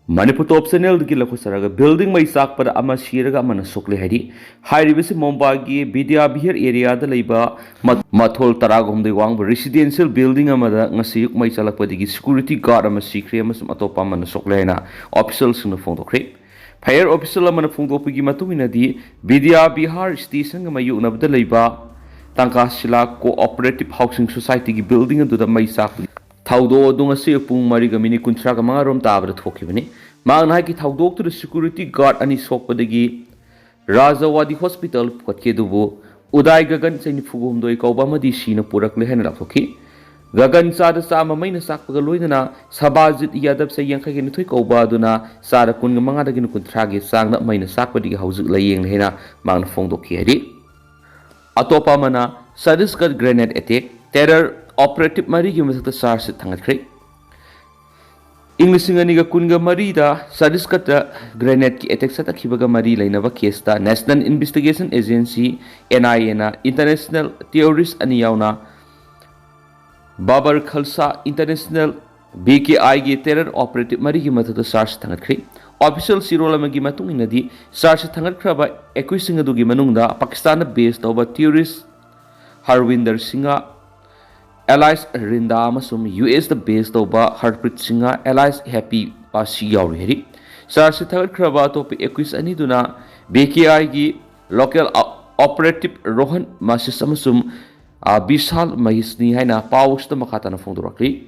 Manipur top channel की लखो सरागा building में Isaac पर अमा siraga अमा sokle हरी हाईवे से मुंबई विद्या बिहार एरिया द लेबा मथोल तराग हम वांग रेसिडेंशियल बिल्डिंग अमदा ngasi mai chalak padigi security guard ama sikre ama atopa man sokle na officials sing phongdokre fire official ama phongdopigi matungina di vidya bihar station ma yunabda leiba tangkasila cooperative housing society ki building adu da mai sak thaudo dunga se pung mari ga mini kunthra ga mangarom tabra thokibani mangna ki thaudok tu security guard ani sokpadagi Rajawadi hospital kotke dubu uday gagan saini fugum doi kauba madi sina purak le hen rakhoki gagan sada sa mamai na sakpaga loina sabajit yadab sa yang khage nithoi kauba duna sara kun ga manga dagi kunthra ge sangna mai na sakpadi ga haujuk la yeng lehena mangna phongdokhi hari atopa mana sadiskat grenade attack terror operative mari gi masakta sar se thangatkre English ngani ga kunga mari da sadiskat grenade ki attack sata khibaga mari lainaba case da National Investigation Agency NIA na international terrorist ani yauna Babar Khalsa International BKI gi terror operative mari gi masakta sar se thangatkre official sirolama gi matung inadi sar se thangatkraba accusing adu gi manungda Pakistan based over terrorist Harwinder Singha Allies Rinda amasum US the based over Harpreet Singha Allies Happy Pasi yauri heri sar se thagat kraba to pe accuse ani duna BKI gi local operative Rohan Masis amasum Bishal Mahisni haina paus ta makata na phongdorakli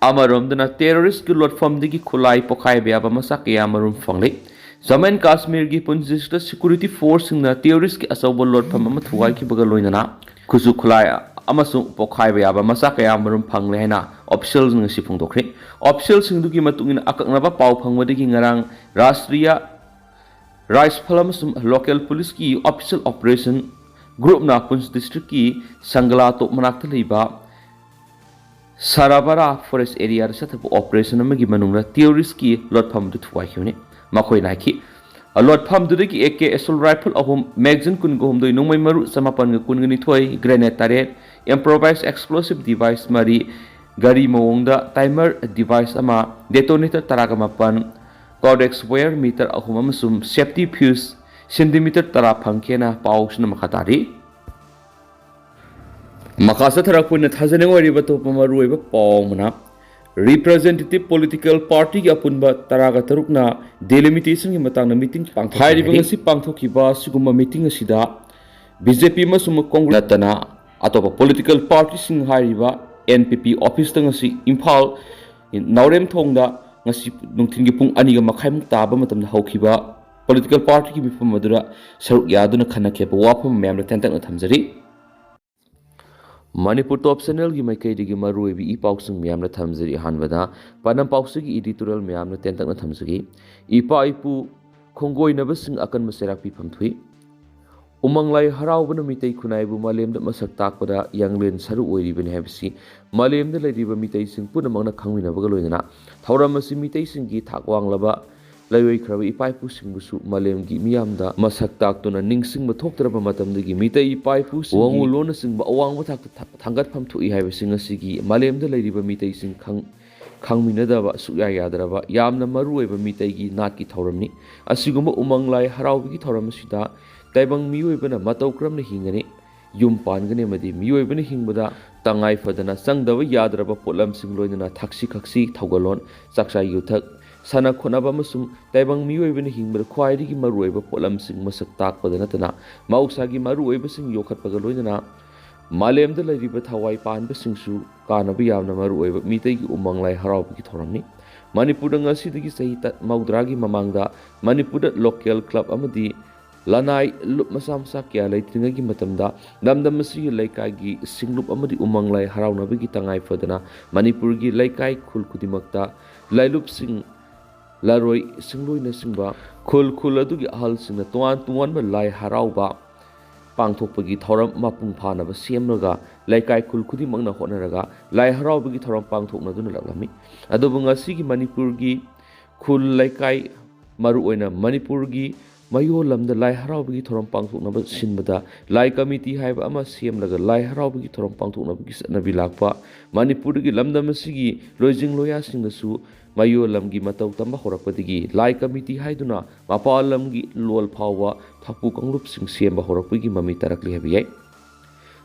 amarom dana terrorist ki lotpham digi khutlai pokhaiba ba masak ya amarum phangle Jammu Kashmir gi punjista security force na terrorist ki asawbol lotpham ama thuwai ki baga loinana khuzu khutlai amasung pokhaiba yaba masak ya amarum phangle haina officials ngasi phongdokre officials singdugi matungin akaknaba pau phangwadagi ngarang rashtriya rice phalam sum local police ki official operation group na Punj district ki sangla to manakta leiba Sarabara forest area sathapu operation amagi manungna terrorist ki lotpham du thuwai khiune makhoi naiki lotpham du ki AK assault rifle ahum magazine kun go humdoi nongmai maru samapan ga kun gani thoi grenade taret improvised explosive device mari gari mawongda timer device ama detonator taraga mapan codex wire meter ahum amasum safety fuse centimeter tara phangkena pausna makhatari makasa tharakpuna thajane wariba to pamaruiba pawmana representative political party ki apunba taraga tarukna delimitation ki matangna meeting pangthok hairiba ngasi pangthokiba siguma meeting asida BJP masum Congress natana atopa political party sing hairiba NPP office ta ngasi Imphal Naurem thongda ngasi nungthin gi pung ani ga makhai muk taba matamda haukiba political party ki mipham madura saruk yaduna khanakhe wafam memra tentak na thamjari Manipur top channel gi mai kai digi marui bi ipausung myamna thamjari hanbada panam pausugi editorial myamna tentak na thamjagi ipa ipu khongoi na basing akan maserak pi phamthui umanglai haraubana mitai khunai bu malemda masak takpada yanglen saru oiribani habsi malemda laidiba mitai sing puna mangna khangmina baga loinana thauramasi mitai sing gi thakwang laiyoi khrabi ipaipu singbusu malemgi miyamda masak taktuna ningsing mathoktraba matamdagi mitai ipaipu wangu lona singba awangba thangat phamthui haibasing asigi malemda lairiba mitai sing khangminadaba suya yadraba yamna maruoiba mitai gi natki thauramni asiguma umanglai haraubigi thauramsida taibang miyoibana matawkramna hingani yum pangane madi miyoibana hingbada tangai fadana sangdaba yadraba potlam sing loinana thaksi khaksi thaugalon saksa yuthak sana khonaba masum taibang miyoibana hingbada khwaidigi maruoiba potlam sing masak takpada natana mausagi maruoiba sing yokhatpaga loinana malemda lairiba thawai panba singsu kanaba yamna maruoiba mitagi umanglai haraubigi thoramni Manipur ngasidagi sahi maudragi mamangda Manipur local club amadi Lanai lup masa kya laitringa gi matamda namdam masi laikai gi singlup amadi umanglai harauna bagi tangai fadana Manipur gi laikai khul kudimakta lailup sing laroi singloi na singba khul adu gi ahal singna tuan ba lai harauba pangthokpagi thoram mapung phana ba semraga laikai khul kudimakna honaraga lai haraubagi thoram pangthokna duna laklami adubu ngasi gi Manipur gi khul laikai maru oina Manipur gi mayo lamda lai haraubagi thoram pangthoknaba sinbada lai committee haiba ama semlaga lai haraubagi thoram pangthoknaba gi nabi lakpa Manipur gi lamdam asigi loijing loya singnasu ꯃꯌꯣꯜ ꯂꯝꯒꯤ ꯃꯇꯧ ꯇꯝꯕ ꯍꯧꯔꯛꯄꯗꯒꯤ ꯂꯥꯏ committee ꯍꯥꯏꯗꯨꯅ ꯃꯄꯥꯟ ꯂꯝꯒꯤ ꯂꯣꯜ ꯐꯥꯎꯕ ꯊꯧꯄꯨ ꯀꯥꯡꯂꯨꯞꯁꯤꯡ ꯁꯦꯝꯕ ꯍꯧꯔꯛꯄꯒꯤ ꯃꯃꯤ ꯇꯥꯔꯛꯂꯤ ꯍꯥꯏꯕ ꯌꯥꯏ꯫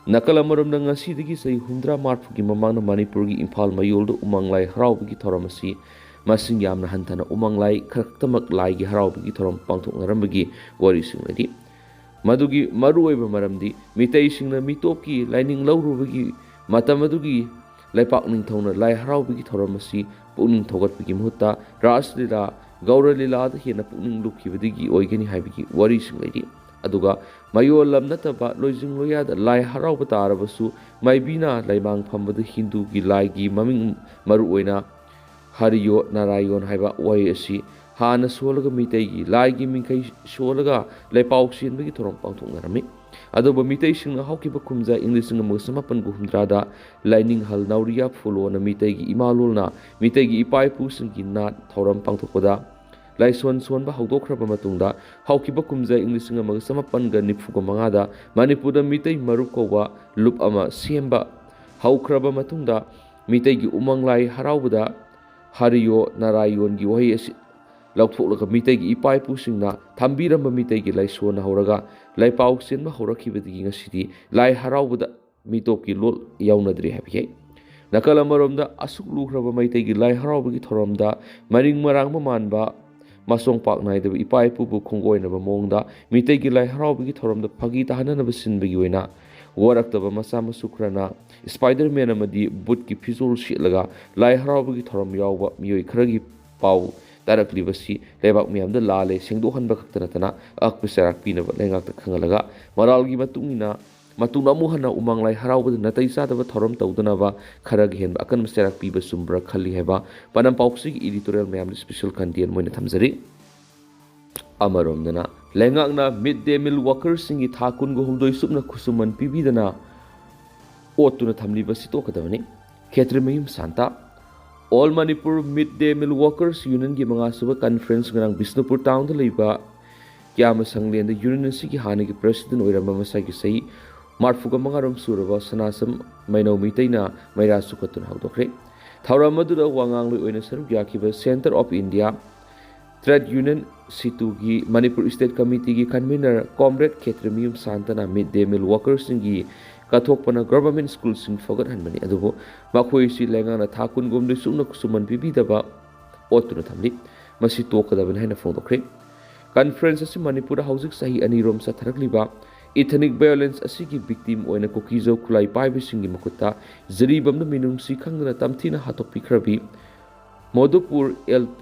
ꯅꯥꯀꯜ ꯑꯃꯔꯣꯝꯗ ꯉꯁꯤꯗꯒꯤ ꯆꯍꯤ 60-40ꯒꯤ ꯃꯃꯥꯡꯗ ꯃꯅꯤꯄꯨꯔꯒꯤ ꯏꯝꯐꯥꯜ ꯃꯌꯣꯜꯗ ꯎꯃꯪ ꯂꯥꯏ ꯍꯔꯥꯎꯕꯒꯤ ꯊꯧꯔꯝ ꯑꯁꯤ ꯃꯁꯤꯡ ꯌꯥꯝꯅ ꯍꯟꯊꯅ ꯎꯃꯪ ꯂꯥꯏ ꯈꯛꯇꯃꯛ ꯂꯥꯏꯒꯤ ꯍꯔꯥꯎꯕꯒꯤ ꯊꯧꯔꯝ ꯄꯥꯡꯊꯣꯛꯅꯔꯝꯕꯒꯤ ꯋꯥꯔꯤꯁꯤꯡ ꯂꯩꯔꯤ꯫ ꯃꯗꯨꯒꯤ ꯃꯔꯨꯑꯣꯏꯕ ꯃꯔꯝꯗꯤ ꯃꯤꯇꯩꯁꯤꯡꯅ ꯃꯤꯇꯣꯞꯀꯤ ꯂꯥꯏꯅꯤꯡ ꯂꯧꯔꯨꯕꯒꯤ ꯃꯇꯝ ꯑꯗꯨꯒꯤ ꯂꯩꯄꯥꯛ ꯅꯤꯡꯊꯧꯅ ꯂꯥꯏ ꯍꯔꯥꯎꯕꯒꯤ ꯊꯧꯔꯝ ꯑꯁꯤ ꯄꯨꯛꯅꯤꯡ ꯊꯧꯒꯠꯄꯒꯤ ꯃꯍꯨꯠꯇ ꯔꯥꯁ ꯂꯤꯂꯥ ꯒꯧꯔ ꯂꯤꯂꯥꯗ ꯍꯦꯟꯅ ꯄꯨꯛꯅꯤꯡ ꯂꯨꯞꯈꯤꯕꯗꯒꯤ ꯑꯣꯏꯒꯅꯤ ꯍꯥꯏꯕꯒꯤ ꯋꯥꯔꯤꯁꯤꯡ ꯂꯩꯔꯤ꯫ ꯑꯗꯨꯒ ꯃꯌꯣꯜ ꯂꯝ ꯅꯠꯇꯕ ꯂꯣꯏꯖꯤꯡ ꯂꯣꯌꯥꯗ ꯂꯥꯏ ꯍꯔꯥꯎꯕ ꯇꯥꯔꯕꯁꯨ ꯃꯥꯏꯕꯤꯅ ꯂꯩꯃꯥꯡ ꯐꯝꯕꯗ ꯍꯤꯟꯗꯨꯒꯤ ꯂꯥꯏꯒꯤ ꯃꯃꯤꯡ ꯃꯔꯨꯑꯣꯏꯅ ꯍꯔꯤꯌꯣ ꯅꯥꯔꯥꯌꯣꯟ ꯍꯥꯏꯕ ꯋꯥꯍꯩ ꯑꯁꯤ ꯍꯥꯟꯅ ꯁꯣꯜꯂꯒ ꯃꯤꯇꯩꯒꯤ ꯂꯥꯏꯒꯤ ꯃꯤꯡꯈꯩ ꯁꯣꯜꯂꯒ ꯂꯩꯄꯥꯎ ꯆꯦꯟꯕꯒꯤ ꯊꯧꯔꯝ ꯄꯥꯡꯊꯣꯛꯅꯔꯝꯃꯤ꯫ ꯑꯗꯨꯕꯨ ꯃꯤꯇꯩꯁꯤꯡꯅ ꯍꯧꯈꯤꯕ ꯀꯨꯝꯖꯥ ꯏꯪ 1950ꯗ ꯂꯥꯏꯅꯤꯡꯍꯜ ꯅꯥꯎꯔꯤꯌꯥ ꯐꯨꯂꯣꯅ ꯃꯤꯇꯩꯒꯤ ꯏꯃꯥꯂꯣꯜꯅ ꯃꯤꯇꯩꯒꯤ ꯏꯄꯥ ꯏꯄꯨꯁꯤꯡꯒꯤ ꯅꯥꯠ ꯊꯧꯔꯝ ꯄꯥꯡꯊꯣꯛꯄꯗ ꯂꯥꯏꯁꯣꯟ ꯁꯣꯟꯕ ꯍꯧꯗꯣꯛꯈ꯭ꯔꯕ ꯃꯇꯨꯡꯗ ꯍꯧꯈꯤꯕ ꯀꯨꯝꯖꯥ ꯏꯪ 1995ꯗ ꯃꯅꯤꯄꯨꯔꯗ ꯃꯤꯇꯩ ꯃꯔꯨꯞ ꯀꯧꯕ ꯂꯨꯞ ꯑꯃ ꯁꯦꯝꯕ ꯍꯧꯈ꯭ꯔꯕ ꯃꯇꯨꯡꯗ ꯃꯤꯇꯩꯒꯤ ꯎꯃꯪ ꯂꯥꯏ ꯍꯔꯥꯎꯕꯗ ꯍꯔꯤꯌꯣ ꯅꯥꯔꯥꯌꯣꯟꯒꯤ ꯋꯥꯍꯩ ꯑꯁꯤ ꯂꯧꯊꯣꯛꯂꯒ ꯃꯤꯇꯩꯒꯤ ꯏꯄꯥ ꯏꯄꯨꯁꯤꯡꯅ ꯊꯝꯕꯤꯔꯝꯕ ꯃꯤꯇꯩꯒꯤ ꯂꯥꯏꯁꯣꯟꯅ ꯍꯧꯔꯒ ꯂꯩꯄꯥꯎ ꯆꯦꯟꯕ ꯍꯧꯔꯛꯈꯤꯕꯗꯒꯤ ꯉꯁꯤꯗꯤ ꯂꯥꯏ ꯍꯔꯥꯎꯕꯗ ꯃꯤꯇꯣꯞꯀꯤ ꯂꯣꯜ ꯌꯥꯎꯅꯗ꯭ꯔꯤ ꯍꯥꯏꯕ ꯌꯥꯏ꯫ ꯅꯥꯀꯜ ꯑꯃꯔꯣꯝꯗ ꯑꯁꯨꯛ ꯂꯨꯈ꯭ꯔꯕ ꯃꯩꯇꯩꯒꯤ ꯂꯥꯏ ꯍꯔꯥꯎꯕꯒꯤ ꯊꯧꯔꯝꯗ ꯃꯔꯤꯡ ꯃꯔꯥꯡꯕ ꯃꯥꯟꯕ ꯃꯆꯣꯡ ꯄꯥꯛ ꯅꯥꯏꯗꯕ ꯏꯄꯥ ꯏꯄꯨꯕꯨ ꯈꯣꯡꯒꯣꯏꯅꯕ ꯃꯑꯣꯡꯗ ꯃꯤꯇꯩꯒꯤ ꯂꯥꯏ ꯍꯔꯥꯎꯕꯒꯤ ꯊꯧꯔꯝꯗ ꯐꯥꯒꯤ ꯇꯥꯍꯟꯅꯅꯕ ꯁꯤꯟꯕꯒꯤ ꯑꯣꯏꯅ ꯋꯥꯔꯛꯇꯕ ꯃꯆꯥ ꯃꯁꯨ ꯈꯔꯅ ꯁ꯭ꯄꯥꯏꯗꯔꯃꯦꯟ ꯑꯃꯗꯤ ꯕꯨꯠꯀꯤ ꯐꯤꯖꯣꯜ ꯁꯦꯠꯂꯒ ꯂꯥꯏ ꯍꯔꯥꯎꯕꯒꯤ ꯊꯧꯔꯝ ꯌꯥꯎꯕ ꯃꯤꯑꯣꯏ ꯈꯔꯒꯤ ꯄꯥꯎ ꯇꯥꯔꯛꯂꯤꯕꯁꯤ ꯂꯩꯕꯥꯛ ꯃꯤꯌꯥꯝꯗ ꯂꯥꯜꯂꯦ ꯁꯦꯡꯗꯣꯛꯍꯟꯕ ꯈꯛꯇ ꯅꯠꯇꯅ ꯑꯀꯛꯄ ꯆꯩꯔꯥꯛ ꯄꯤꯅꯕ ꯂꯩꯉꯥꯛꯇ ꯈꯪꯍꯜꯂꯒ ꯃꯔꯥꯜꯒꯤ ꯃꯇꯨꯡꯗ ꯑꯃꯨꯛ ꯍꯟꯅ ꯎꯃꯪ ꯂꯥꯏ ꯍꯔꯥꯎꯕꯗ ꯅꯥꯇꯩ ꯆꯥꯗꯕ ꯊꯧꯔꯝ ꯇꯧꯗꯅꯕ ꯈꯔꯒ ꯍꯦꯟꯕ ꯑꯀꯟꯕ ꯆꯩꯔꯥꯛ ꯄꯤꯕ ꯆꯨꯝꯕ꯭ꯔꯥ ꯈꯜꯂꯤ ꯍꯥꯏꯕ ꯄꯥꯅꯝ ꯄꯥꯎꯁꯤꯒꯤ ꯏꯗꯤꯇꯣꯔꯤꯌꯦꯜ ꯃꯌꯥꯝꯗ ꯁ꯭ꯄꯦꯁꯦꯜ ꯀꯟꯇꯦꯟ ꯑꯣꯏꯅ ꯊꯝꯖꯔꯤ꯫ ꯑꯃꯔꯣꯝꯗꯅ ꯂꯩꯉꯥꯛꯅ ꯃꯤꯗ ꯗꯦ ꯃꯤꯜ ꯋꯥꯀꯔꯁꯤꯡꯒꯤ ꯊꯥ 18 ꯁꯨꯞꯅ ꯈꯨꯠꯁꯨꯃꯟ ꯄꯤꯕꯤꯗꯅ ꯑꯣꯠꯇꯨꯅ ꯊꯝꯂꯤꯕꯁꯤ ꯇꯣꯛꯀꯗꯕꯅꯤ꯫ ꯈꯦꯇ꯭ꯔꯤꯃꯌꯨꯝ ꯁꯥꯟꯇ ꯑꯣꯜ ꯃꯅꯤꯄꯨꯔ ꯃꯤꯗ ꯗꯦ ꯃꯤꯜ ꯋꯥꯀꯔꯁ ꯌꯨꯅꯤꯌꯟꯒꯤ 5ꯁꯨꯕ ꯀꯟꯐꯔꯦꯟꯁ ꯉꯔꯥꯡ ꯕꯤꯁꯅꯨꯄꯨꯔ ꯇꯥꯎꯟꯗ ꯂꯩꯕ ꯀ꯭ꯌꯥꯃ ꯁꯪꯂꯦꯟꯗ ꯌꯨꯅꯤꯌꯟ ꯑꯁꯤꯒꯤ ꯍꯥꯟꯅꯒꯤ ꯄ꯭ꯔꯁꯤꯗꯦꯟ ꯑꯣꯏꯔꯝꯕ ꯃꯁꯥꯒꯤ ꯆꯍꯤ 45 ꯁꯨꯔꯕ ꯁꯅꯥꯁꯝ ꯃꯩꯅꯧ ꯃꯤꯇꯩꯅ ꯃꯩꯔꯥ ꯆꯨꯈꯠꯇꯨꯅ ꯍꯧꯗꯣꯛꯈ꯭ꯔꯦ꯫ ꯊꯧꯔꯝ ꯑꯗꯨꯗ ꯋꯥꯉꯥꯡꯂꯣꯏ ꯑꯣꯏꯅ ꯁꯔꯨꯛ ꯌꯥꯈꯤꯕ centre of India trade union ꯁꯤꯇꯨꯒꯤ ꯃꯅꯤꯄꯨꯔ ꯁ꯭ꯇꯦꯠ ꯀꯃꯤꯇꯤꯒꯤ ꯀꯟꯚꯤꯅꯔ ꯀꯣꯝꯔꯦꯗ ꯈꯦꯇ꯭ꯔꯤꯃꯌꯨꯝ ꯁꯥꯟꯇꯅ ꯃꯤꯗ ꯗꯦ ꯃꯤꯜ ꯋꯥꯀꯔꯁꯤꯡꯒꯤ ꯀꯠꯊꯣꯛꯄꯅ ꯒꯚꯔꯟꯃꯦꯟꯠ ꯁ꯭ꯀꯨꯜꯁꯤꯡ ꯐꯒꯠꯍꯟꯕꯅꯤ, ꯑꯗꯨꯕꯨ ꯃꯈꯣꯏꯁꯤ ꯂꯩꯉꯥꯛꯅ ꯊꯥ 18 ꯁꯨꯞꯅ ꯈꯨꯠꯁꯨꯃꯟ ꯄꯤꯕꯤꯗꯕ ꯑꯣꯠꯇꯨꯅ ꯊꯝꯂꯤ꯫ ꯃꯁꯤ ꯇꯣꯛꯀꯗꯕꯅꯤ ꯍꯥꯏꯅ ꯐꯣꯡꯗꯣꯛꯈ꯭ꯔꯦ꯫ ꯀꯟꯐꯔꯦꯟꯁ ꯑꯁꯤ ꯃꯅꯤꯄꯨꯔꯗ ꯍꯧꯖꯤꯛ ꯆꯍꯤ 2ꯔꯣꯝ ꯆꯠꯊꯔꯛꯂꯤꯕ ꯏꯊꯅꯤꯛ ꯚꯥꯏꯑꯣꯂꯦꯟꯁ ꯑꯁꯤꯒꯤ ꯚꯤꯛꯇꯤꯝ ꯑꯣꯏꯅ ꯀꯨꯀꯤꯖꯧ ꯈꯨꯠꯂꯥꯏ ꯄꯥꯏꯕꯁꯤꯡꯒꯤ ꯃꯈꯨꯠꯇ ꯖꯤꯔꯤꯕꯥꯝꯗ ꯃꯤꯅꯨꯡꯁꯤ ꯈꯪꯗꯅ ꯇꯝꯊꯤꯅ ꯍꯥꯠꯇꯣꯛꯄꯤꯈ꯭ꯔꯕꯤ ꯃꯣꯗꯨꯄꯨꯔ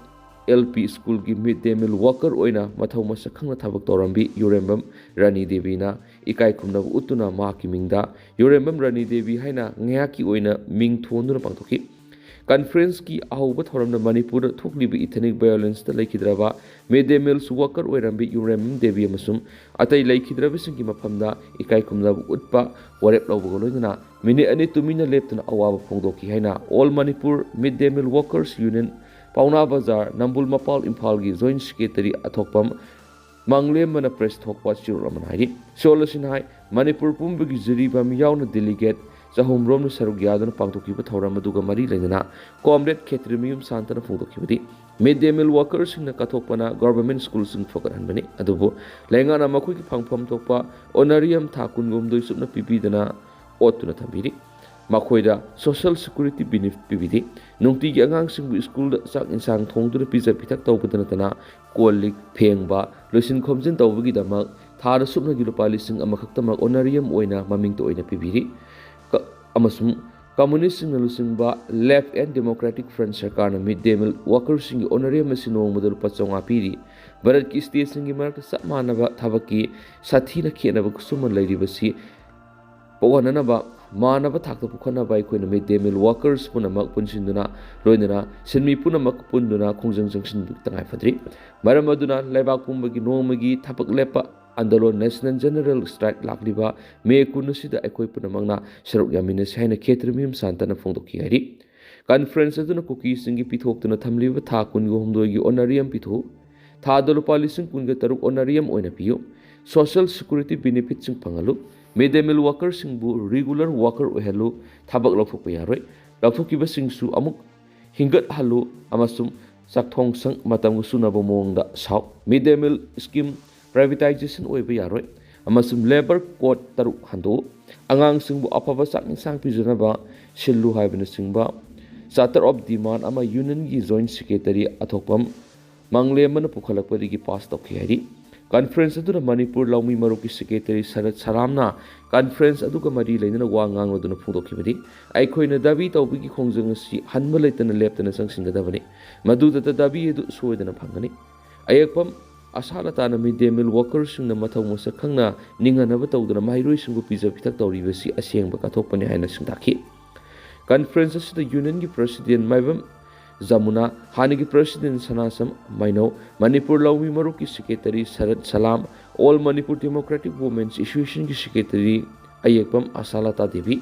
ꯑꯦꯜ.ꯄꯤ. ꯁ꯭ꯀꯨꯜꯒꯤ ꯃꯤꯗ ꯗꯦ ꯃꯤꯜ ꯋꯥꯀꯔ ꯑꯣꯏꯅ ꯃꯊꯧ ꯃꯁꯛ ꯈꯪꯅ ꯊꯕꯛ ꯇꯧꯔꯝꯕꯤ ꯌꯨꯔꯦꯝꯕꯝ ꯔꯥꯅꯤ ꯗꯦꯕꯤꯅ ꯏꯀꯥꯏ ꯈꯨꯝꯅꯕ ꯎꯠꯇꯨꯅ ꯃꯍꯥꯛꯀꯤ ꯃꯤꯡꯗ ꯌꯨꯔꯦꯝꯕꯝ ꯔꯥꯅꯤ ꯗꯦꯕꯤ ꯍꯥꯏꯅ ꯉꯥꯏꯍꯥꯛꯀꯤ ꯑꯣꯏꯅ ꯃꯤꯡ ꯊꯣꯟꯗꯨꯅ ꯄꯥꯡꯊꯣꯛꯈꯤ꯫ ꯀꯟꯐꯔꯦꯟꯁꯀꯤ ꯑꯍꯧꯕ ꯊꯧꯔꯝꯗ ꯃꯅꯤꯄꯨꯔꯗ ꯊꯣꯛꯂꯤꯕ ꯏꯊꯅꯤꯛ ꯚꯥꯏꯑꯣꯂꯦꯟꯁꯇ ꯂꯩꯈꯤꯗ꯭ꯔꯕ ꯃꯤꯗ ꯗꯦ ꯃꯤꯜꯁ ꯋꯥꯀꯔ ꯑꯣꯏꯔꯝꯕꯤ ꯌꯨꯔꯦꯝꯕꯝ ꯗꯦꯕꯤ ꯑꯃꯁꯨꯡ ꯑꯇꯩ ꯂꯩꯈꯤꯗ꯭ꯔꯕꯁꯤꯡꯒꯤ ꯃꯐꯝꯗ ꯏꯀꯥꯏ ꯈꯨꯝꯅꯕ ꯎꯠꯄ ꯋꯥꯔꯦꯞ ꯂꯧꯕꯒ ꯂꯣꯏꯅꯅ ꯃꯤꯅꯤꯠ 2 ꯇꯨꯃꯤꯟꯅ ꯂꯦꯞꯇꯨꯅ ꯑꯋꯥꯕ ꯐꯣꯡꯗꯣꯛꯈꯤ ꯍꯥꯏꯅ ꯑꯣꯜ ꯃꯅꯤꯄꯨꯔ ꯃꯤꯗ ꯗꯦ ꯃꯤꯜ ꯋꯥꯀꯔꯁ ꯌꯨꯅꯤꯌꯟ ꯄꯥꯎꯅꯥ ꯕꯖꯥꯔ ꯅꯝꯕꯨꯜ ꯃꯄꯥꯜ ꯏꯝꯐꯥꯜꯒꯤ ꯖꯣꯏꯟꯠ ꯁꯦꯀ꯭ꯔꯦꯇꯔꯤ ꯑꯊꯣꯛꯄꯝ ꯃꯪꯂꯦꯝꯕꯅ ꯄ꯭ꯔꯦꯁ ꯊꯣꯛꯄ ꯆꯤꯔꯣꯜ ꯑꯃꯅ ꯍꯥꯏꯔꯤ꯫ ꯆꯤꯔꯣꯜ ꯑꯁꯤꯅ ꯍꯥꯏ ꯃꯅꯤꯄꯨꯔ ꯄꯨꯝꯕꯒꯤ ꯖꯤꯔꯤꯕꯥꯝ ꯌꯥꯎꯅ ꯗꯦꯂꯤꯒꯦꯠ 300ꯔꯣꯝꯅ ꯁꯔꯨꯛ ꯌꯥꯗꯨꯅ ꯄꯥꯡꯊꯣꯛꯈꯤꯕ ꯊꯧꯔꯝ ꯑꯗꯨꯒ ꯃꯔꯤ ꯂꯩꯅꯅ ꯀꯣꯝꯔꯦꯗ ꯈꯦꯇ꯭ꯔꯤꯃꯌꯨꯝ ꯁꯥꯟꯇꯅ ꯐꯣꯡꯗꯣꯛꯈꯤꯕꯗꯤ ꯃꯤꯗ ꯗꯦ ꯃꯤꯜ ꯋꯥꯀꯔꯁꯤꯡꯅ ꯀꯠꯊꯣꯛꯄꯅ ꯒꯚꯔꯟꯃꯦꯟꯠ ꯁ꯭ꯀꯨꯜꯁꯤꯡ ꯐꯒꯠꯍꯟꯕꯅꯤ, ꯑꯗꯨꯕꯨ ꯂꯩꯉꯥꯛꯅ ꯃꯈꯣꯏꯒꯤ ꯐꯪꯐꯝ ꯊꯣꯛꯄ ꯑꯣꯅꯔꯤꯌꯝ ꯊꯥ 18 ꯁꯨꯞꯅ ꯄꯤꯕꯤꯗꯅ ꯑꯣꯠꯇꯨꯅ ꯊꯝꯕꯤꯔꯤ꯫ ꯃꯈꯣꯏꯗ ꯁꯣꯁꯤꯌꯦꯜ ꯁꯦꯀ꯭ꯌꯨꯔꯤꯇꯤ ꯕꯦꯅꯤꯐꯤꯠ ꯄꯤꯕꯤꯗꯦ꯫ ꯅꯨꯡꯇꯤꯒꯤ ꯑꯉꯥꯡꯁꯤꯡꯕꯨ ꯁ꯭ꯀꯨꯜꯗ ꯆꯥꯛ ꯏꯟꯁꯥꯡ ꯊꯣꯡꯗꯨꯅ ꯄꯤꯖ ꯄꯤꯊꯛ ꯇꯧꯕꯇ ꯅꯠꯇꯅ ꯀꯣꯜ ꯂꯤꯛ ꯐꯦꯡꯕ ꯂꯣꯏꯁꯤꯟ ꯈꯣꯝꯖꯤꯟ ꯇꯧꯕꯒꯤꯗꯃꯛ ꯊꯥꯗ ꯁꯨꯞꯅꯒꯤ ꯂꯨꯄꯥ 1,000 ꯑꯣꯅꯔꯤꯌꯝ ꯑꯣꯏꯅ ꯃꯃꯤꯡꯇ ꯑꯣꯏꯅ ꯄꯤꯕꯤꯔꯤ꯫ ꯑꯃꯁꯨꯡ ꯀꯝꯃꯨꯅꯤꯁꯁꯤꯡꯅ ꯂꯨꯆꯤꯡꯕ ꯂꯦꯐꯠ ꯑꯦꯟড ꯗꯦꯃꯣꯀ꯭ꯔꯦꯇꯤꯛ ꯐ꯭ꯔꯟꯠ ꯁꯔꯀꯥꯔꯅ ꯃꯤꯗ ꯗꯦ ꯃꯤꯜ ꯋꯥꯀꯔꯁꯤꯡꯒꯤ ꯑꯣꯅꯔꯤꯌꯝ ꯑꯁꯤ ꯅꯣꯡꯃꯗ ꯂꯨꯄꯥ 500 ꯄꯤꯔꯤ꯫ ꯚꯥꯔꯠꯀꯤ ꯁ꯭ꯇꯦꯠꯁꯤꯡꯒꯤ ꯃꯔꯛꯇ ꯆꯞ ꯃꯥꯟꯅꯕ ꯊꯕꯛꯀꯤ ꯁꯥꯊꯤꯅ ꯈꯦꯠꯅꯕ ꯈꯨꯠꯁꯨꯃꯟ ꯂꯩꯔꯤꯕꯁꯤ ꯄꯣꯛꯍꯟꯅꯅꯕ ꯃꯥꯟꯅꯕ ꯊꯥꯛꯇ ꯄꯨꯈꯠꯅꯕ ꯑꯩꯈꯣꯏꯅ ꯃꯤꯗ ꯗꯦ ꯃꯤꯜ ꯋꯥꯀꯔꯁ ꯄꯨꯝꯅꯃꯛ ꯄꯨꯟꯁꯤꯟꯗꯨꯅ ꯂꯣꯏꯅꯅ ꯁꯤꯟꯃꯤ ꯄꯨꯝꯅꯃꯛ ꯄꯨꯟꯗꯨꯅ ꯈꯣꯡꯖꯪ ꯆꯪꯁꯤꯟꯕꯒꯤ ꯇꯉꯥꯏꯐꯗ꯭ꯔꯤ꯫ ꯃꯔꯝ ꯑꯗꯨꯅ ꯂꯩꯕꯥꯛ ꯄꯨꯝꯕꯒꯤ ꯅꯣꯡꯃꯒꯤ ꯊꯕꯛ ꯂꯦꯞꯄ ꯑꯟꯗꯂꯣꯟ ꯅꯦꯁꯅꯦꯜ ꯖꯦꯅꯔꯦꯜ ꯁ꯭ꯇ꯭ꯔꯥꯏꯛ ꯂꯥꯛꯂꯤꯕ ꯃꯦ 10 ꯑꯁꯤꯗ ꯑꯩꯈꯣꯏ ꯄꯨꯝꯅꯃꯛꯅ ꯁꯔꯨꯛ ꯌꯥꯃꯤꯟꯅꯁꯤ ꯍꯥꯏꯅ ꯈꯦꯇ꯭ꯔꯤꯃꯌꯨꯝ ꯁꯥꯟꯇꯅ ꯐꯣꯡꯗꯣꯛꯈꯤ ꯍꯥꯏꯔꯤ꯫ ꯀꯟꯐꯔꯦꯟꯁ ꯑꯗꯨꯅ ꯀꯨꯀꯤꯁꯤꯡꯒꯤ ꯄꯤꯊꯣꯛꯇꯨꯅ ꯊꯝꯂꯤꯕ ꯊꯥ 18ꯒꯤ ꯑꯣꯅꯔꯤꯌꯝ ꯄꯤꯊꯣꯛꯎ, ꯊꯥꯗ ꯂꯨꯄꯥ 13,000 ꯑꯣꯅꯔꯤꯌꯝ ꯑꯣꯏꯅ ꯄꯤꯌꯨ, ꯁꯣꯁꯤꯌꯦꯜ ꯁꯦꯀ꯭ꯌꯨꯔꯤꯇꯤ ꯕꯦꯅꯤꯐꯤꯠꯁꯤꯡ ꯐꯪꯍꯜꯂꯨ, ꯃꯤꯗ ꯗꯦ ꯃꯤꯜ ꯋꯥꯀꯔꯁꯤꯡꯕꯨ ꯔꯤꯒꯨꯂꯔ ꯋꯥꯀꯔ ꯑꯣꯏꯍꯜꯂꯨ, ꯊꯕꯛ ꯂꯧꯊꯣꯛꯄ ꯌꯥꯔꯣꯏ, ꯂꯧꯊꯣꯛꯈꯤꯕꯁꯤꯡꯁꯨ ꯑꯃꯨꯛ ꯍꯤꯡꯒꯠꯍꯜꯂꯨ ꯑꯃꯁꯨꯡ ꯆꯥꯛꯊꯣꯡ ꯁꯪ ꯃꯇꯝꯒ ꯆꯨꯅꯕ ꯃꯑꯣꯡꯗ ꯁꯥꯎ ꯃꯤꯗ ꯗꯦ ꯃꯤꯜ ꯁ꯭ꯀꯤꯝ ꯄ꯭ꯔꯥꯏꯚꯦꯇꯥꯏꯖꯦꯁꯟ ꯑꯣꯏꯕ ꯌꯥꯔꯣꯏ ꯑꯃꯁꯨꯡ ꯂꯦꯕꯔ ꯀꯣꯗ 6 ꯍꯟꯗꯣꯛꯎ ꯑꯉꯥꯡꯁꯤꯡꯕꯨ ꯑꯐꯕ ꯆꯥꯛ ꯏꯟꯁꯥꯡ ꯄꯤꯖꯅꯕ ꯁꯤꯜꯂꯨ ꯍꯥꯏꯕꯅꯆꯤꯡꯕ ꯆꯥꯔꯇꯔ ꯑꯣꯐ ꯗꯤꯃꯥꯟ ꯑꯃ ꯌꯨꯅꯤꯌꯟꯒꯤ ꯖꯣꯏꯟꯠ ꯁꯦꯀ꯭ꯔꯦꯇꯔꯤ ꯑꯊꯣꯛꯄꯝ ꯃꯪꯂꯦꯝꯕꯅ ꯄꯨꯈꯠꯂꯛꯄꯗꯒꯤ ꯄꯥꯁ ꯇꯧꯈꯤ ꯍꯥꯏꯔꯤ ꯀꯟꯐꯔꯦꯟꯁ ꯑꯗꯨꯗ ꯃꯅꯤꯄꯨꯔ ꯂꯧꯃꯤ ꯃꯔꯨꯞꯀꯤ ꯁꯦꯀ꯭ꯔꯦꯇꯔꯤ ꯁꯔꯠ ꯁꯔꯥꯝꯅ ꯀꯟꯐꯔꯦꯟꯁ ꯑꯗꯨꯒ ꯃꯔꯤ ꯂꯩꯅꯅ ꯋꯥ ꯉꯥꯡꯂꯗꯨꯅ ꯐꯣꯡꯗꯣꯛꯈꯤꯕꯗꯤ ꯑꯩꯈꯣꯏꯅ ꯗꯥꯕꯤ ꯇꯧꯕꯒꯤ ꯈꯣꯡꯖꯪ ꯑꯁꯤ ꯍꯟꯕ ꯂꯩꯇꯅ ꯂꯦꯞꯇꯅ ꯆꯪꯁꯤꯟꯒꯗꯕꯅꯤ ꯃꯗꯨꯗ ꯗꯥꯕꯤ ꯑꯗꯨ ꯁꯣꯏꯗꯅ ꯐꯪꯒꯅꯤ ꯑꯌꯦꯛꯄꯝ ꯑꯁꯥ ꯂꯇꯥꯅ ꯃꯤꯗ ꯗꯦ ꯃꯤꯜ ꯋꯥꯔꯀꯔꯁꯤꯡꯅ ꯃꯊꯧ ꯃꯁꯛ ꯈꯪꯅ ꯅꯤꯡꯍꯟꯅꯕ ꯇꯧꯗꯨꯅ ꯃꯍꯩꯔꯣꯏꯁꯤꯡꯕꯨ ꯄꯤꯖ ꯄꯤꯊꯛ ꯇꯧꯔꯤꯕꯁꯤ ꯑꯁꯦꯡꯕ ꯀꯠꯊꯣꯛꯄꯅꯤ ꯍꯥꯏꯅ ꯁꯤꯡꯇꯥꯛꯈꯤ ꯀꯟꯐꯔꯦꯟꯁ ꯑꯁꯤꯗ ꯌꯨꯅꯤꯌꯟꯒꯤ ꯄ꯭ꯔꯁꯤꯗꯦꯟ ꯃꯥꯏꯕꯝ ꯖꯃꯨꯅꯥ ꯍꯥꯟꯅꯒꯤ ꯄ꯭ꯔꯁꯤꯗꯦꯟ ꯁꯅꯥꯁꯝ ꯃꯥꯏꯅꯧ ꯃꯅꯤꯄꯨꯔ ꯂꯧꯃꯤ ꯃꯔꯨꯞꯀꯤ secretary Sarat Salam all Manipur democratic women's ꯑꯦꯁꯣꯁꯤꯌꯦꯁꯟꯒꯤ ꯁꯦꯀ꯭ꯔꯦꯇꯔꯤ ꯑꯌꯦꯛꯄꯝ ꯑꯁꯥꯂꯇꯥ ꯗꯦꯕꯤ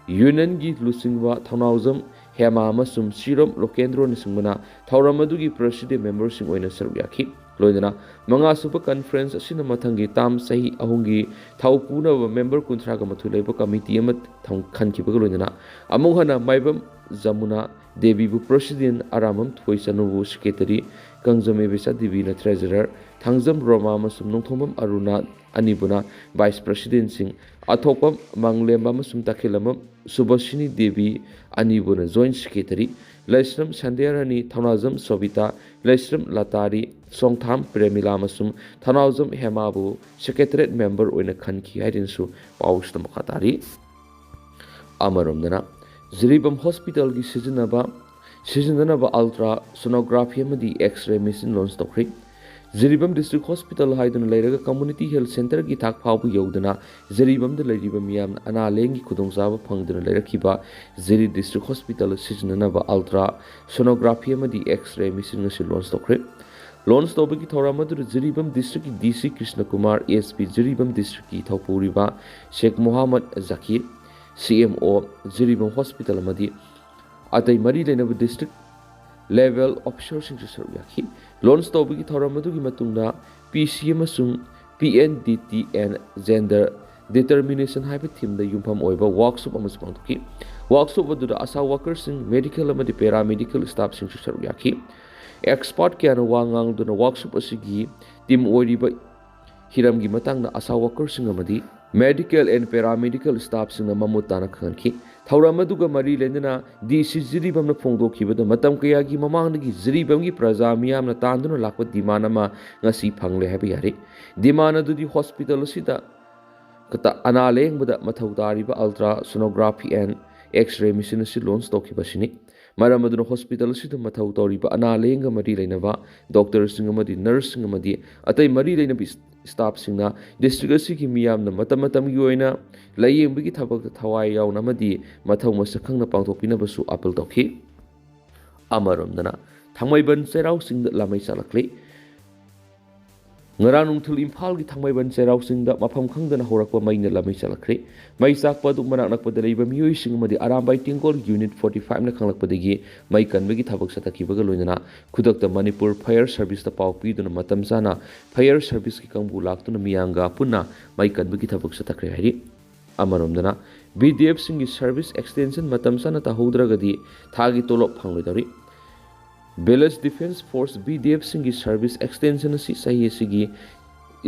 ꯌꯨꯅꯤꯌꯟꯒꯤ ꯂꯨꯆꯤꯡꯕ ꯊꯧꯅꯥꯎꯖꯝ ꯍꯦꯃꯥ ꯑꯃꯁꯨꯡ ꯁꯤꯔꯣꯝ ꯂꯣꯀꯦꯟꯗ꯭ꯔꯣꯅꯆꯤꯡꯕꯅ ꯊꯧꯔꯝ ꯑꯗꯨꯒꯤ ꯄ꯭ꯔꯁꯤꯗꯦꯟ ꯃꯦꯝꯕꯔꯁꯤꯡ ꯑꯣꯏꯅ ꯁꯔꯨꯛ ꯌꯥꯈꯤ ꯂꯣꯏꯅꯅ ꯃꯉꯥꯁꯨꯕ ꯀꯟꯐꯔꯦꯟꯁ ꯑꯁꯤꯅ ꯃꯊꯪꯒꯤ ꯇꯥꯝ ꯆꯍꯤ 3ꯒꯤ ꯊꯧ ꯄꯨꯅꯕ ꯃꯦꯝꯕꯔ 32 ꯂꯩꯕ ꯀꯃꯤꯇꯤ ꯑꯃ ꯈꯟꯈꯤꯕꯒ ꯂꯣꯏꯅꯅ ꯑꯃꯨꯛ ꯍꯟꯅ ꯃꯥꯏꯕꯝ ꯖꯃꯨꯅꯥ ꯗꯦꯕꯤꯕꯨ ꯄ꯭ꯔꯁꯤꯗꯦꯟ ꯑꯔꯥꯃꯝ ꯊꯣꯏꯆꯅꯨꯕꯨ ꯁꯦꯀ꯭ꯔꯦꯇꯔꯤ ꯀꯪꯖꯝ ꯑꯦꯕꯤꯆꯥ ꯗꯦꯕꯤꯅ ꯇ꯭ꯔꯦꯖꯔꯔ ꯊꯥꯡꯖꯝ ꯔꯣꯃꯥ ꯑꯃꯁꯨꯡ ꯅꯣꯡꯊꯣꯝꯕꯝ ꯑꯔꯨꯅꯥ ꯑꯅꯤꯕꯨꯅ ꯚꯥꯏꯁ ꯄ꯭ꯔꯁꯤꯗꯦꯟꯁꯤꯡ ꯑꯊꯣꯛꯄꯝ ꯃꯪꯂꯦꯝꯕ ꯑꯃꯁꯨꯡ ꯇꯈꯦꯜꯂꯝꯕꯝ ꯁꯨꯕꯁꯤꯅꯤ ꯗꯦꯕꯤ ꯑꯅꯤꯕꯨꯅ ꯖꯣꯏꯟꯠ ꯁꯦꯀ꯭ꯔꯦꯇꯔꯤ ꯂꯩꯁ꯭ꯔꯝ ꯁꯟꯗꯦꯔꯥꯅꯤ ꯊꯧꯅꯥꯖꯝ ꯁꯣꯕꯤꯇꯥ ꯂꯩꯁ꯭ꯔꯝ ꯂꯇꯥꯔꯤ ꯁꯣꯡꯊꯥꯝ ꯄ꯭ꯔꯦꯃꯤꯂꯥ ꯑꯃꯁꯨꯡ ꯊꯧꯅꯥꯎꯖꯝ ꯍꯦꯃꯥꯕꯨ ꯁꯦꯀ꯭ꯔꯦꯇꯔꯤꯌꯦꯠ ꯃꯦꯝꯕꯔ ꯑꯣꯏꯅ ꯈꯟꯈꯤ ꯍꯥꯏꯗꯨꯅꯁꯨ ꯄꯥꯎꯁꯤꯗ ꯃꯈꯥ ꯇꯥꯔꯤ ꯑꯃꯔꯣꯝꯗꯅ ꯖꯤꯔꯤꯕꯝ ꯍꯣꯁꯄꯤꯇꯥꯜꯒꯤ ꯁꯤꯖꯤꯟꯅꯅꯕ ꯑꯜꯇ꯭ꯔꯥ ꯁꯣꯅꯣꯒ꯭ꯔꯥꯐꯤ ꯑꯃꯗꯤ ꯑꯦꯛꯁ ꯔꯦ ꯃꯦꯆꯤꯟ ꯂꯣꯟꯆ ꯇꯧꯈ꯭ꯔꯦ ꯖꯤꯔꯤꯕꯝ ꯗꯤꯁꯇ꯭ꯔꯤꯛ ꯍꯣꯁꯄꯤꯇꯥꯜ ꯍꯥꯏꯗꯨꯅ ꯂꯩꯔꯒ ꯀꯝꯃꯨꯅꯤꯇꯤ ꯍꯦꯜꯊ ꯁꯦꯟꯇꯔꯒꯤ ꯊꯥꯛ ꯐꯥꯎꯕ ꯌꯧꯗꯅ ꯖꯤꯔꯤꯕꯝꯗ ꯂꯩꯔꯤꯕ ꯃꯤꯌꯥꯝꯅ ꯑꯅꯥ ꯂꯥꯌꯦꯡꯒꯤ ꯈꯨꯗꯣꯡꯆꯥꯕ ꯐꯪꯗꯨꯅ ꯂꯩꯔꯛꯈꯤꯕ ꯖꯤꯔꯤ ꯗꯤꯁꯇ꯭ꯔꯤꯛ ꯍꯣꯁꯄꯤꯇꯥꯜ ꯁꯤꯖꯤꯟꯅꯅꯕ ꯑꯜꯇ꯭ꯔꯥ ꯁꯣꯅꯣꯒ꯭ꯔꯥꯐꯤ ꯑꯃꯗꯤ ꯑꯦꯛꯁ ꯔꯦ ꯃꯦꯆꯤꯟ ꯑꯁꯤ ꯂꯣꯟꯆ ꯇꯧꯈ꯭ꯔꯦ ꯂꯣꯟꯆ ꯇꯧꯕꯒꯤ ꯊꯧꯔꯝ ꯑꯗꯨꯗ ꯖꯤꯔꯤꯕꯝ ꯗꯤꯁꯇ꯭ꯔꯤꯛꯀꯤ ꯗꯤ.ꯁꯤ ꯀ꯭ꯔꯤꯁꯅꯀꯨꯃꯥꯔ ꯑꯦꯁ.ꯄꯤ ꯖꯤꯔꯤꯕꯝ ꯗꯤꯁꯇ꯭ꯔꯤꯛꯀꯤ ꯊꯧꯄꯨꯔꯤꯕ ꯁꯦꯈ ꯃꯣꯍꯥꯃꯗ ꯖꯀꯤꯔ सी.एम.ओ ꯖꯤꯔꯤꯕꯝ ꯍꯣꯁꯄꯤꯇꯥꯜ ꯑꯃꯗꯤ ꯑꯇꯩ ꯃꯔꯤ ꯂꯩꯅꯕ ꯗꯤꯁꯇ꯭ꯔꯤꯛ ꯂꯦꯚꯦꯜ ꯑꯣꯐꯤꯁꯔꯁꯤꯡꯁꯨ ꯁꯔꯨꯛ ꯌꯥꯈꯤ ꯂꯣꯟꯆ ꯇꯧꯕꯒꯤ ꯊꯧꯔꯝ ꯑꯗꯨꯒꯤ ꯃꯇꯨꯡꯗ ꯄꯤ.ꯁꯤ ꯑꯃꯁꯨꯡ P.N.D.T.N ꯖꯦꯟꯗꯔ ꯗꯤꯇꯔꯃꯤꯅꯦꯁꯟ ꯍꯥꯏꯕ ꯊꯤꯝꯗ ꯌꯨꯝꯐꯝ ꯑꯣꯏꯕ ꯋꯥꯔꯛꯁꯣꯞ ꯑꯃꯁꯨ ꯄꯥꯡꯊꯣꯛꯈꯤ ꯋꯥꯔꯛꯁꯣꯞ ꯑꯗꯨꯗ ꯑꯁꯥ ꯋꯥꯔꯀꯔꯁꯤꯡ ꯃꯦꯗꯤꯀꯦꯜ ꯑꯃꯗꯤ ꯄꯦꯔꯥꯃꯦꯗꯤꯀꯦꯜ ꯁ꯭ꯇꯥꯐꯁꯤꯡꯁꯨ ꯁꯔꯨꯛ ꯌꯥꯈꯤ ꯑꯦꯛꯁꯄꯥꯔꯠ ꯀꯌꯥꯅ ꯋꯥ ꯉꯥꯡꯗꯨꯅ ꯋꯥꯔꯛꯁꯣꯞ ꯑꯁꯤꯒꯤ ꯇꯤꯝ ꯑꯣꯏꯔꯤꯕ ꯍꯤꯔꯝꯒꯤ ꯃꯇꯥꯡꯗ ꯑꯁꯥ ꯋꯥꯔꯀꯔꯁꯤꯡ ꯑꯃꯗꯤ ꯃꯦꯗꯤꯀꯦꯜ ꯑꯦꯟड ꯄꯦꯔꯥꯃꯦꯗꯤꯀꯦꯜ ꯁ꯭ꯇꯥꯐꯁꯤꯡꯅ ꯃꯃꯨꯠ ꯇꯥꯅ ꯈꯪꯍꯟꯈꯤ ꯊꯧꯔꯝ ꯑꯗꯨꯒ ꯃꯔꯤ ꯂꯩꯅꯅ ꯗꯤ.ꯁꯤ ꯖꯤꯔꯤꯕꯝꯅ ꯐꯣꯡꯗꯣꯛꯈꯤꯕꯗ ꯃꯇꯝ ꯀꯌꯥꯒꯤ ꯃꯃꯥꯡꯗꯒꯤ ꯖꯤꯔꯤꯕꯝꯒꯤ ꯄ꯭ꯔꯖꯥ ꯃꯤꯌꯥꯝꯅ ꯇꯥꯟꯗꯨꯅ ꯂꯥꯛꯄ ꯗꯤꯃꯥꯟ ꯑꯃ ꯉꯁꯤ ꯐꯪꯂꯦ ꯍꯥꯏꯕ ꯌꯥꯔꯦ ꯗꯤꯃꯥꯟ ꯑꯗꯨꯗꯤ ꯍꯣꯁꯄꯤꯇꯥꯜ ꯑꯁꯤꯗ ꯑꯅꯥ ꯂꯥꯌꯦꯡꯕꯗ ꯃꯊꯧ ꯇꯥꯔꯤꯕ ultra sonography and X ray machine ꯑꯁꯤ ꯂꯣꯟꯆ ꯇꯧꯈꯤꯕꯁꯤꯅꯤ ꯃꯔꯝ ꯑꯗꯨꯅ ꯍꯣꯁꯄꯤꯇꯥꯜ ꯑꯁꯤꯗ ꯃꯊꯧ ꯇꯧꯔꯤꯕ ꯑꯅꯥ ꯂꯥꯌꯦꯡꯒ ꯃꯔꯤ ꯂꯩꯅꯕ ꯗꯣꯛꯇꯔꯁꯤꯡ ꯑꯃꯗꯤ ꯅꯔꯁꯁꯤꯡ ꯑꯃꯗꯤ ꯑꯇꯩ ꯃꯔꯤ ꯂꯩꯅꯕ ꯁ꯭ꯇꯥꯐꯁꯤꯡꯅ ꯗꯤꯁꯇ꯭ꯔꯤꯛ ꯑꯁꯤꯒꯤ ꯃꯤꯌꯥꯝꯅ ꯃꯇꯝ ꯃꯇꯝꯒꯤ ꯑꯣꯏꯅ ꯂꯥꯌꯦꯡꯕꯒꯤ ꯊꯕꯛꯇ ꯊꯋꯥꯏ ꯌꯥꯎꯅ ꯑꯃꯗꯤ ꯃꯊꯧ ꯃꯁꯛ ꯈꯪꯅ ꯄꯥꯡꯊꯣꯛꯄꯤꯅꯕꯁꯨ ꯑꯥꯄꯤꯜ ꯇꯧꯈꯤ ꯑꯃꯔꯣꯝꯗꯅ ꯊꯥꯡꯃꯩꯕꯟ ꯆꯩꯔꯥꯎꯆꯤꯡꯗ ꯂꯥꯃꯩ ꯆꯥꯛꯂꯛꯂꯤ ꯉꯔꯥꯡ ꯅꯨꯡꯊꯤꯜ ꯏꯝꯐꯥꯜꯒꯤ ꯊꯥꯡꯃꯩꯕꯟ ꯆꯩꯔꯥꯎꯆꯤꯡꯗ ꯃꯐꯝ ꯈꯪꯗꯅ ꯍꯧꯔꯛꯄ ꯃꯩꯅ ꯂꯥꯃꯩ ꯆꯥꯛꯂꯛꯈ꯭ꯔꯦ ꯃꯩ ꯆꯥꯛꯄ ꯑꯗꯨ ꯃꯅꯥꯛ ꯅꯛꯄꯗ ꯂꯩꯕ ꯃꯤꯑꯣꯏꯁꯤꯡ ꯑꯃꯗꯤ ꯑꯔꯥꯝꯕꯥꯏ ꯇꯦꯡꯀꯣꯜ ꯌꯨꯅꯤꯠ 45ꯅ ꯈꯪꯂꯛꯄꯗꯒꯤ ꯃꯩ ꯀꯟꯕꯒꯤ ꯊꯕꯛ ꯆꯠꯊꯈꯤꯕꯒ ꯂꯣꯏꯅꯅ ꯈꯨꯗꯛꯇ ꯃꯅꯤꯄꯨꯔ ꯐꯥꯌꯔ ꯁꯥꯔꯚꯤꯁꯇ ꯄꯥꯎ ꯄꯤꯗꯨꯅ ꯃꯇꯝ ꯆꯥꯅ ꯐꯥꯌꯔ ꯁꯥꯔꯚꯤꯁꯀꯤ ꯀꯥꯡꯕꯨ ꯂꯥꯛꯇꯨꯅ ꯃꯤꯌꯥꯝꯒ ꯄꯨꯟꯅ ꯃꯩ ꯀꯟꯕꯒꯤ ꯊꯕꯛ ꯆꯠꯊꯈ꯭ꯔꯦ ꯍꯥꯏꯔꯤ ꯑꯃꯔꯣꯝꯗꯅ BDFꯁꯤꯡꯒꯤ ꯁꯥꯔꯚꯤꯁ ꯑꯦꯛꯁꯇꯦꯟꯁꯟ ꯃꯇꯝ ꯆꯥꯅ ꯇꯧꯍꯧꯗ꯭ꯔꯒꯗꯤ ꯊꯥꯒꯤ ꯇꯣꯂꯣꯞ ꯐꯪꯂꯣꯏꯗꯧꯔꯤ ꯚꯤꯂꯦꯖ ꯗꯤꯐꯦꯟꯁ ꯐꯣꯔꯁ BDFꯁꯤꯡꯒꯤ ꯁꯥꯔꯚꯤꯁ ꯑꯦꯛꯁꯇꯦꯟꯁꯟ ꯑꯁꯤ ꯆꯍꯤ ꯑꯁꯤꯒꯤ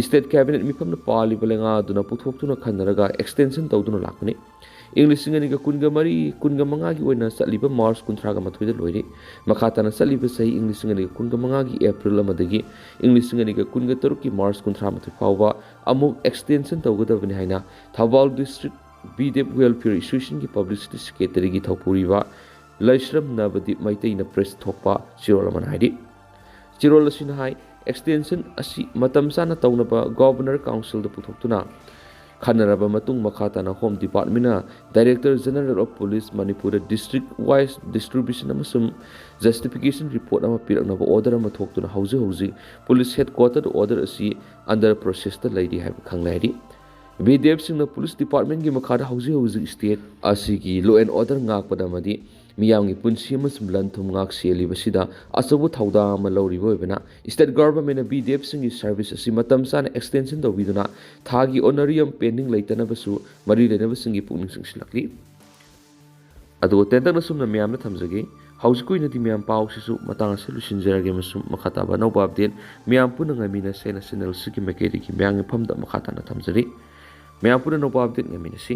ꯏꯁꯇꯦꯠ ꯀꯦꯕꯤꯅꯦꯠ ꯃꯤꯐꯝꯅ ꯄꯥꯜꯂꯤꯕ ꯂꯩꯉꯥꯛ ꯑꯗꯨꯅ ꯄꯨꯊꯣꯛꯇꯨꯅ ꯈꯟꯅꯔꯒ ꯑꯦꯛꯁꯇꯦꯟꯁꯟ ꯇꯧꯗꯨꯅ ꯂꯥꯛꯄꯅꯤ ꯏꯪ 2023-25 ꯑꯣꯏꯅ ꯆꯠꯂꯤꯕ ꯃꯥꯔꯆ 32ꯗ ꯂꯣꯏꯔꯤ ꯃꯈꯥ ꯇꯥꯅ ꯆꯠꯂꯤꯕ ꯆꯍꯤ ꯏꯪ 2025ꯒꯤ ꯑꯦꯄ꯭ꯔꯤꯜ ꯑꯃꯗꯒꯤ ꯏꯪ 2023ꯒꯤ ꯃꯥꯔꯆ 38 ꯐꯥꯎꯕ ꯑꯃꯨꯛ ꯑꯦꯛꯁꯇꯦꯟꯁꯟ ꯇꯧꯒꯗꯕꯅꯤ ꯍꯥꯏꯅ ꯊꯧꯕꯥꯜ ꯗꯤꯁꯇ꯭ꯔꯤꯛ BDF ꯋꯦꯜꯐꯤꯌꯔ ꯑꯦꯁꯣꯁꯤꯌꯦꯁꯟꯒꯤ ꯄꯕ꯭ꯂꯤꯁꯤꯇꯤ ꯁꯦꯀ꯭ꯔꯦꯇꯔꯤꯒꯤ ꯊꯧꯄꯨꯔꯤꯕ ꯂꯩꯁ꯭ꯔꯝ ꯅꯕꯗꯤꯞ ꯃꯩꯇꯩꯅ ꯄ꯭ꯔꯦꯁ ꯊꯣꯛꯄ ꯆꯤꯔꯣꯜ ꯑꯃꯅ ꯍꯥꯏꯔꯤ ꯆꯤꯔꯣꯜ ꯑꯁꯤꯅ ꯍꯥꯏ ꯑꯦꯛꯁꯇꯦꯟꯁꯟ ꯑꯁꯤ ꯃꯇꯝ ꯆꯥꯅ ꯇꯧꯅꯕ ꯒꯚꯔꯅꯔ ꯀꯥꯎꯟꯁꯤꯜꯗ ꯄꯨꯊꯣꯛꯇꯨꯅ ꯈꯟꯅꯔꯕ ꯃꯇꯨꯡ ꯃꯈꯥ ꯇꯥꯅ ꯍꯣꯝ ꯗꯤꯄꯥꯔꯠꯃꯦꯟꯠꯅ ꯗꯥꯏꯔꯦꯛꯇꯔ ꯖꯦꯅꯔꯦꯜ ꯑꯣꯐ ꯄꯨꯂꯤꯁ ꯃꯅꯤꯄꯨꯔꯗ ꯗꯤꯁꯇ꯭ꯔꯤꯛ ꯋꯥꯏꯁ ꯗꯤꯁꯇ꯭ꯔꯤꯕ꯭ꯌꯨꯁꯟ ꯑꯃꯁꯨꯡ ꯖꯁꯇꯤꯐꯤꯀꯦꯁꯟ ꯔꯤꯄꯣꯔꯠ ꯑꯃ ꯄꯤꯔꯛꯅꯕ ꯑꯣꯔꯗꯔ ꯑꯃ ꯊꯣꯛꯇꯨꯅ ꯍꯧꯖꯤꯛ ꯄꯨꯂꯤꯁ ꯍꯦꯗꯀ꯭ꯋꯥꯔꯇꯔꯗ ꯑꯣꯔꯗꯔ ꯑꯁꯤ ꯑꯟꯗꯔ ꯄ꯭ꯔꯣꯁꯦꯁꯇ ꯂꯩꯔꯤ ꯍꯥꯏꯕ ꯈꯪꯂꯦ ꯍꯥꯏꯔꯤ BDFꯁꯤꯡꯅ ꯄꯨꯂꯤꯁ ꯗꯤꯄꯥꯔꯠꯃꯦꯟꯠꯀꯤ ꯃꯈꯥꯗ ꯍꯧꯖꯤꯛ ꯁ꯭ꯇꯦꯠ ꯑꯁꯤꯒꯤ ꯂꯣ ꯑꯦꯟ ꯑꯣꯔꯗꯔ ꯉꯥꯛꯄꯗ ꯑꯃꯗꯤ ꯃꯤꯌꯥꯝꯒꯤ ꯄꯨꯟꯁꯤ ꯑꯃꯁꯨꯡ ꯂꯟ ꯊꯨꯝ ꯉꯥꯛ ꯁꯦꯜꯂꯤꯕꯁꯤꯗ ꯑꯆꯧꯕ ꯊꯧꯗꯥꯡ ꯑꯃ ꯂꯧꯔꯤꯕ ꯑꯣꯏꯕꯅ ꯁ꯭ꯇꯦꯠ ꯒꯚꯔꯟꯃꯦꯟꯠꯅ BDFꯁꯤꯡꯒꯤ ꯁꯥꯔꯚꯤꯁ ꯑꯁꯤ ꯃꯇꯝ ꯆꯥꯅ ꯑꯦꯛꯁꯇꯦꯟꯁꯟ ꯇꯧꯕꯤꯗꯨꯅ ꯊꯥꯒꯤ ꯑꯣꯅꯔꯤꯌꯝ ꯄꯦꯟꯗꯤꯡ ꯂꯩꯇꯅꯕꯁꯨ ꯃꯔꯤ ꯂꯩꯅꯕꯁꯤꯡꯒꯤ ꯄꯨꯛꯅꯤꯡ ꯆꯤꯡꯁꯤꯜꯂꯛꯂꯤ ꯑꯗꯨꯒ ꯇꯦꯟꯇꯛꯅ ꯁꯨꯝꯅ ꯃꯌꯥꯝꯅ ꯊꯝꯖꯒꯦ ꯍꯧꯖꯤꯛ ꯑꯣꯏꯅꯗꯤ ꯃꯌꯥꯝ ꯄꯥꯎꯁꯤꯁꯨ ꯃꯇꯥꯡ ꯑꯁꯤ ꯂꯣꯏꯁꯤꯟꯖꯔꯒꯦ ꯑꯃꯁꯨꯡ ꯃꯈꯥ ꯇꯥꯕ ꯑꯅꯧꯕ ꯑꯞꯗꯦꯠ ꯃꯌꯥꯝ ꯄꯨꯟꯅ ꯉꯥꯏꯃꯤꯟꯅꯁꯦꯅ ꯆꯦꯅꯦꯜ ꯑꯁꯤꯒꯤ ꯃꯥꯏꯀꯩꯗꯒꯤ ꯃꯌꯥꯝꯒꯤ ꯃꯐꯝꯗ ꯃꯈꯥ ꯇꯥꯅ ꯊꯝꯖꯔꯤ ꯃꯌꯥꯝ ꯄꯨꯟꯅ ꯑꯅꯧꯕ ꯑꯞꯗꯦꯠ ꯉꯥꯏꯃꯤꯟꯅꯁꯤ